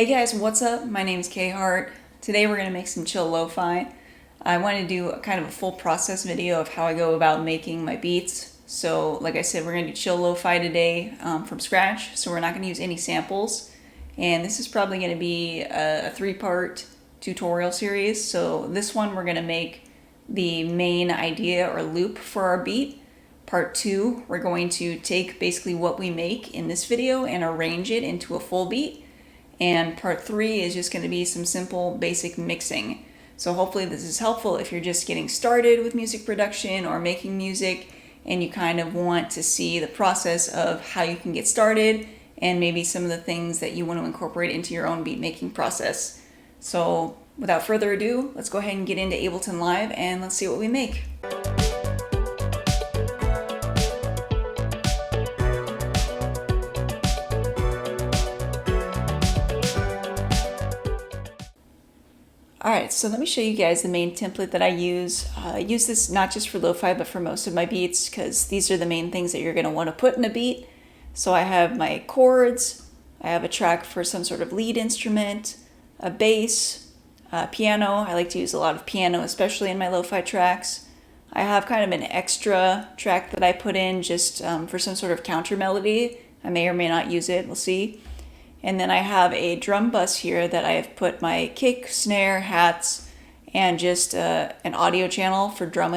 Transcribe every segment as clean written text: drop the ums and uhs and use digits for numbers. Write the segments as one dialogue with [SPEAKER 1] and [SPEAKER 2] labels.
[SPEAKER 1] Hey guys, what's up? My name is HiHat. Today we're going to make some chill lo-fi. I want to do a kind of a full process video of how I go about making my beats. So like I said, we're going to do chill lo-fi today from scratch. So we're not going to use any samples. And this is probably going to be a three-part tutorial series. So this one we're going to make the main idea or loop for our beat. Part 2, we're going to take basically what we make in this video and arrange it into a full beat. And part 3 is just going to be some simple basic mixing. So hopefully this is helpful if you're just getting started with music production or making music and you kind of want to see the process of how you can get started and maybe some of the things that you want to incorporate into your own beat making process. So without further ado, let's go ahead and get into Ableton Live and let's see what we make. Alright, so let me show you guys the main template that I use. I use this not just for lo-fi, but for most of my beats, because these are the main things that you're going to want to put in a beat. So I have my chords, I have a track for some sort of lead instrument, a bass, piano. I like to use a lot of piano, especially in my lo-fi tracks. I have kind of an extra track that I put in just for some sort of counter melody. I may or may not use it, we'll see. And then I have a drum bus here that I have put my kick, snare, hats, and just an audio channel for drum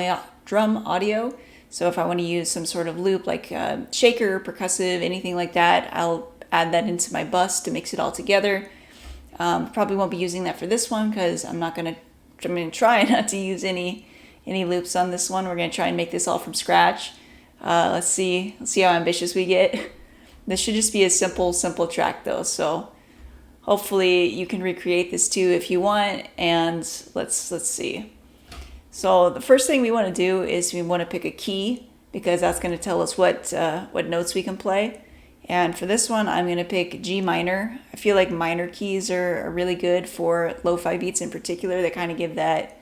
[SPEAKER 1] audio. So if I want to use some sort of loop like shaker, percussive, anything like that, I'll add that into my bus to mix it all together. Probably won't be using that for this one because I'm going to try not to use any loops on this one. We're going to try and make this all from scratch. Let's see how ambitious we get. This should just be a simple track though, so hopefully you can recreate this too if you want, and let's see. So the first thing we want to do is we want to pick a key because that's going to tell us what notes we can play. And for this one, I'm going to pick G minor. I feel like minor keys are really good for lo-fi beats in particular. They kind of give that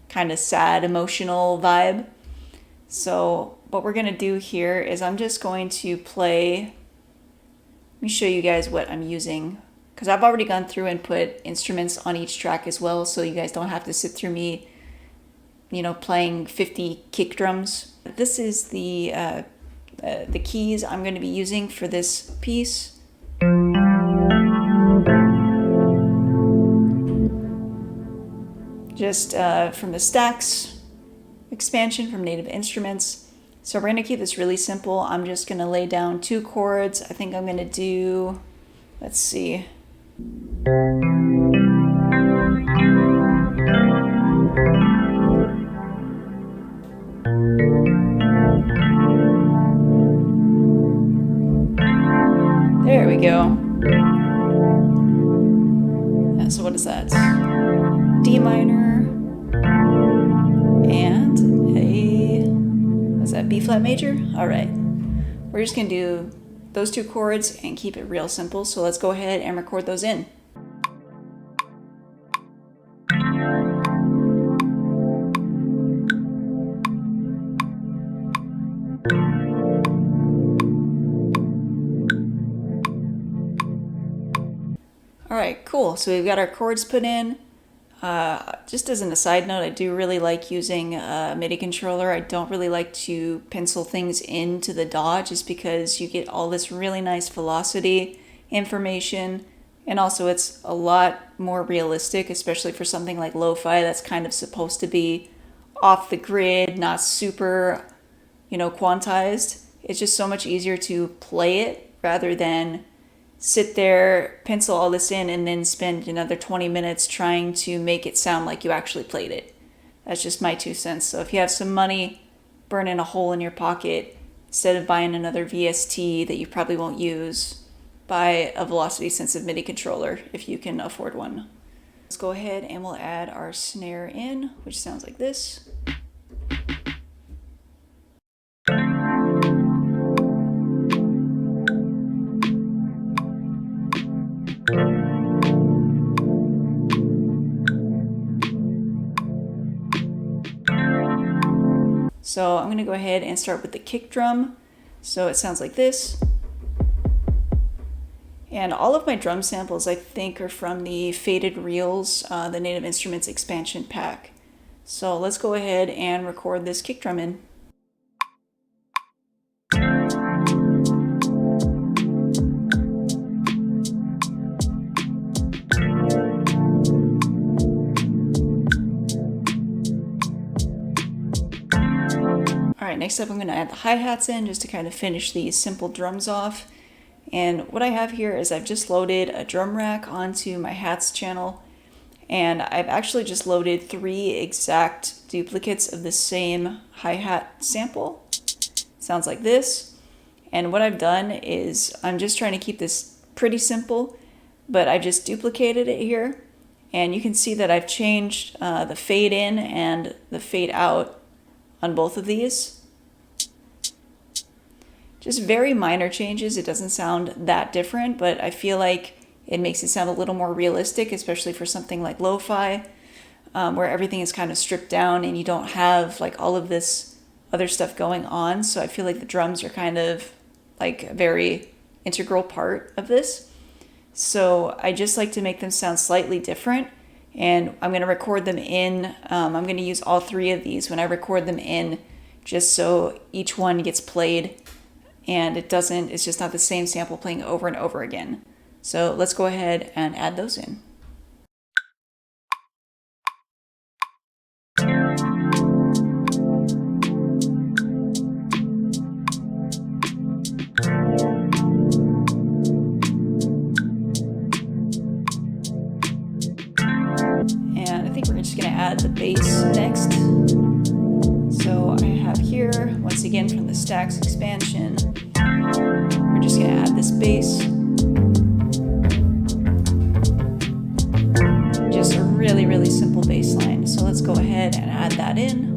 [SPEAKER 1] kind of sad, emotional vibe. So what we're going to do here is I'm just going to play. Let me show you guys what I'm using because I've already gone through and put instruments on each track as well, so you guys don't have to sit through me, playing 50 kick drums. This is the keys I'm going to be using for this piece. Just from the Stacks expansion from Native Instruments. So we're going to keep this really simple. I'm just going to lay down 2 chords. I think I'm going to do, let's see. There we go. Yeah, so what is that? D minor and is that B flat major? All right, we're just gonna do those 2 chords and keep it real simple. So let's go ahead and record those in. All right, cool. So we've got our chords put in. Just as an aside note, I do really like using a MIDI controller. I don't really like to pencil things into the DAW just because you get all this really nice velocity information, and also it's a lot more realistic, especially for something like lo-fi that's kind of supposed to be off the grid, not super, quantized. It's just so much easier to play it rather than sit there, pencil all this in, and then spend another 20 minutes trying to make it sound like you actually played it. That's just my 2 cents. So if you have some money, burning a hole in your pocket, instead of buying another VST that you probably won't use, buy a velocity sensitive MIDI controller if you can afford one. Let's go ahead and we'll add our snare in, which sounds like this. So I'm going to go ahead and start with the kick drum. So it sounds like this. And all of my drum samples, I think, are from the Faded Reels, the Native Instruments expansion pack. So let's go ahead and record this kick drum in. Alright, next up I'm going to add the hi-hats in just to kind of finish these simple drums off. And what I have here is I've just loaded a drum rack onto my hats channel, and I've actually just loaded 3 exact duplicates of the same hi-hat sample. Sounds like this. And what I've done is I'm just trying to keep this pretty simple, but I just duplicated it here, and you can see that I've changed the fade in and the fade out on both of these. Just very minor changes. It doesn't sound that different, but I feel like it makes it sound a little more realistic, especially for something like lo-fi, where everything is kind of stripped down and you don't have like all of this other stuff going on. So I feel like the drums are kind of like a very integral part of this. So I just like to make them sound slightly different, and I'm going to record them in. I'm going to use all 3 of these when I record them in, just so each one gets played and it's just not the same sample playing over and over again. So let's go ahead and add those in. And I think we're just going to add the bass next. So I have here, once again from the Stacks expansion, we're just going to add this bass. Just a really, really simple bass line. So let's go ahead and add that in.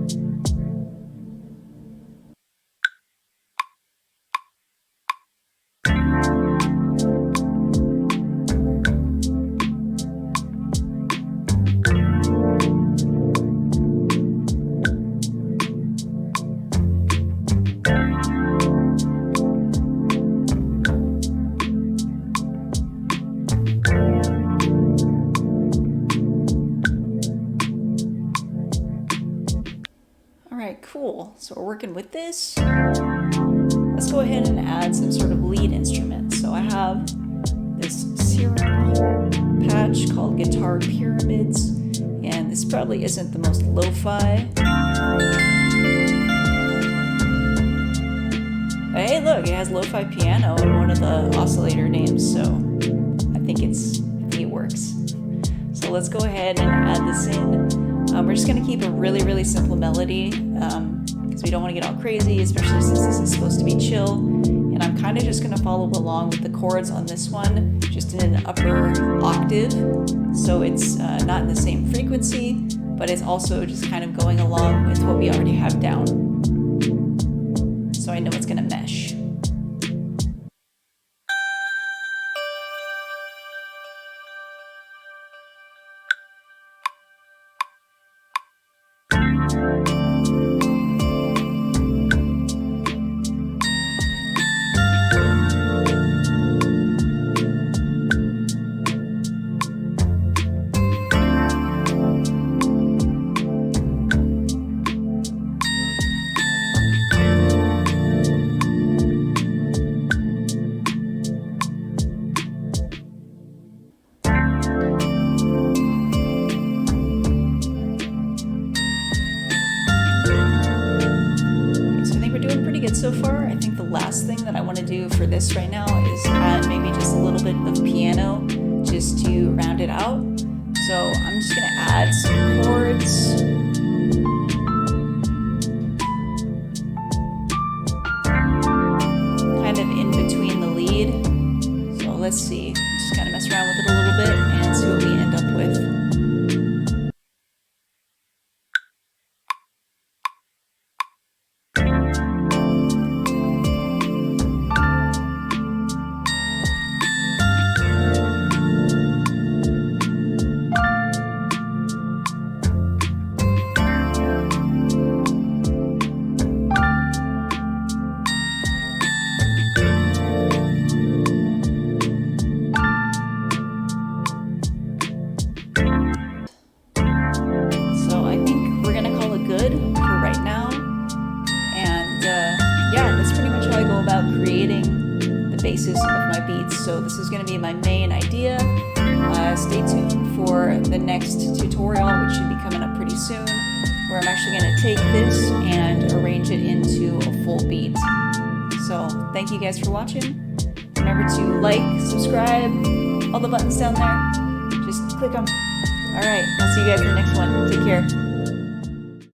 [SPEAKER 1] Alright, cool. So we're working with this. Let's go ahead and add some sort of lead instrument. So I have this Serum patch called Guitar Pyramids, and this probably isn't the most lo-fi. But hey, look, it has lo-fi piano in one of the oscillator names, so I think it works. So let's go ahead and add this in. We're just going to keep a really, really simple melody because we don't want to get all crazy, especially since this is supposed to be chill. And I'm kind of just going to follow along with the chords on this one, just in an upper octave. So it's not in the same frequency, but it's also just kind of going along with what we already have down. So I know it's going to mesh. So far, I think the last thing that I want to do for this right now is add maybe just a little bit of piano just to round it out. So I'm just going to add some chords. Kind of in between the lead. So let's see, just kind of mess around with it a little bit and see what we end up with. faces of my beats. So this is going to be my main idea. Stay tuned for the next tutorial, which should be coming up pretty soon, where I'm actually going to take this and arrange it into a full beat. So thank you guys for watching. Remember to like, subscribe, all the buttons down there. Just click them. All right, I'll see you guys in the next one. Take care.